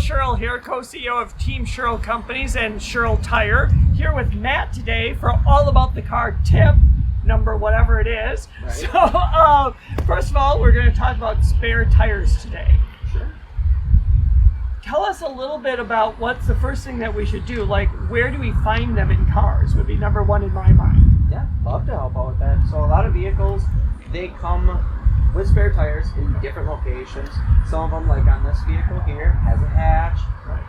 Schierl here, co-CEO of Team Schierl Companies and Schierl Tire, here with Matt today for all about the car tip, number whatever it is. Right. So, first of all, we're going to talk about spare tires today. Sure. Tell us a little bit about what's the first thing that we should do, like where do we find them in cars would be number one in my mind. Yeah, love to help out with that. So a lot of vehicles, they come with spare tires in different locations. Some of them, like on this vehicle here, has a hatch. Right.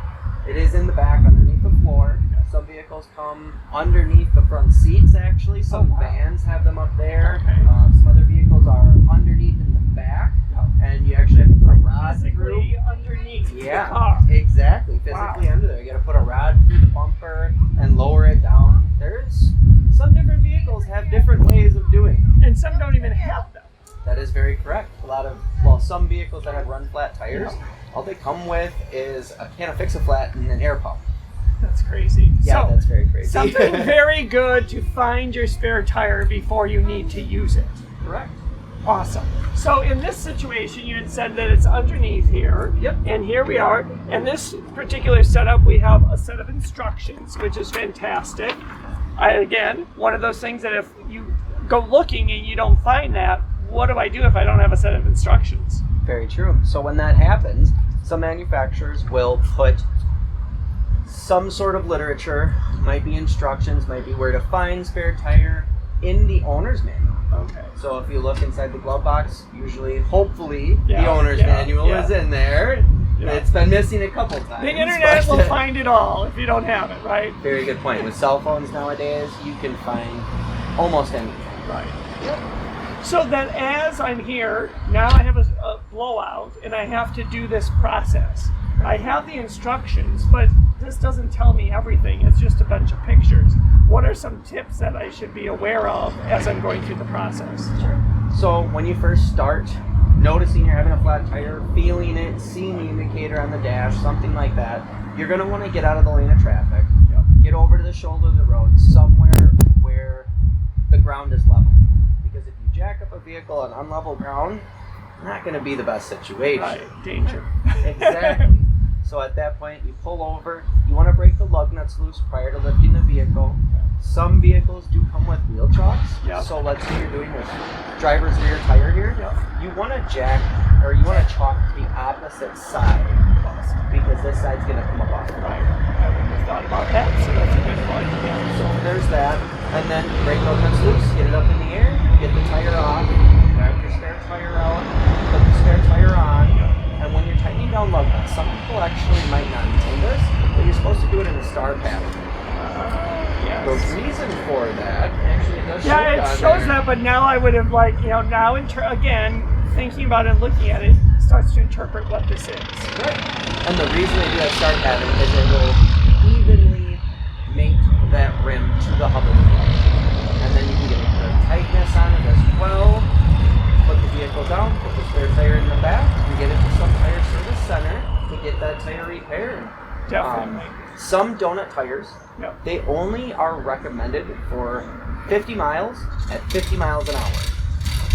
It is in the back underneath the floor. Some vehicles come underneath the front seats, actually. Some vans have them up there. Okay. Some other vehicles are underneath in the back. And you actually have to put a rod through. Underneath the Yeah, car. exactly. Physically under there. You got to put a rod through the bumper and lower it down. There's some different vehicles have different ways of doing them. And some don't even have them. That is very correct. Some vehicles that have run flat tires, all they come with is a can of Fix-A-Flat and an air pump. That's crazy. Yeah, that's very crazy. Something very good to find your spare tire before you need to use it. Correct. Awesome. So in this situation, you had said that it's underneath here. Yep. And here we are. And this particular setup, we have a set of instructions, which is fantastic. Again, one of those things that if you go looking and you don't find that, what do I do if I don't have a set of instructions? Very true. So when that happens, some manufacturers will put some sort of literature, might be instructions, might be where to find spare tire in the owner's manual. Okay. So if you look inside the glove box, usually, hopefully, the owner's manual is in there. Yeah. It's been missing a couple times. The internet will find it all if you don't have it, right? Very good point. With cell phones nowadays, you can find almost anything. Right. Yep. So then as I'm here, now I have a blowout and I have to do this process. I have the instructions, but this doesn't tell me everything. It's just a bunch of pictures. What are some tips that I should be aware of as I'm going through the process? Sure. So when you first start noticing you're having a flat tire, feeling it, seeing the indicator on the dash, something like that, you're going to want to get out of the lane of traffic, get over to the shoulder of the road, somewhere where the ground is level. Because if you jack up a vehicle on unlevel ground, not going to be the best situation. Right, danger. Exactly. So at that point, you pull over. You want to break the lug nuts loose prior to lifting the vehicle. Some vehicles do come with wheel chocks. Yep. So let's say you're doing this driver's rear tire here. Yep. You want to chalk to the opposite side because this side's going to come up off the Right. I wouldn't have thought about that, so that's a good point. Yeah. So there's that. And then break lug nuts loose, get it up in the air, get the tire off, grab your spare tire out, put the spare tire on. And when you're tightening down lug nuts, some people actually might not know this, but you're supposed to do it in a star pattern. Yes. The reason for that, actually it does show Yeah, it shows that, but now I would have now again, thinking about it and looking at it, starts to interpret what this is. Right. And the reason they do that star pattern is it will evenly mate that rim to the hub of the clutch. And then you can get the tightness on it as well. Put the vehicle down, put the spare tire in the back, and get it to some tire service center to get that tire repaired. Definitely. Some donut tires, Yep. they only are recommended for 50 miles at 50 miles an hour.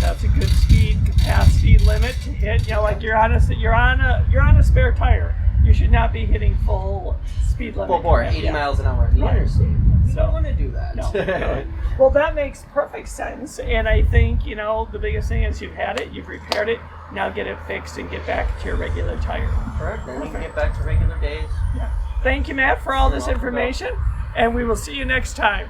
That's a good speed capacity limit to hit. Like you're on a spare tire. You should not be hitting full speed limit. Full bore, 80 miles an hour on the interstate. You don't want to do that. No. Well, that makes perfect sense. And I think, the biggest thing is you've had it, you've repaired it, now get it fixed and get back to your regular tire. Correct. Then you can get back to regular days. Yeah. Thank you, Matt, for all this information, and we will see you next time.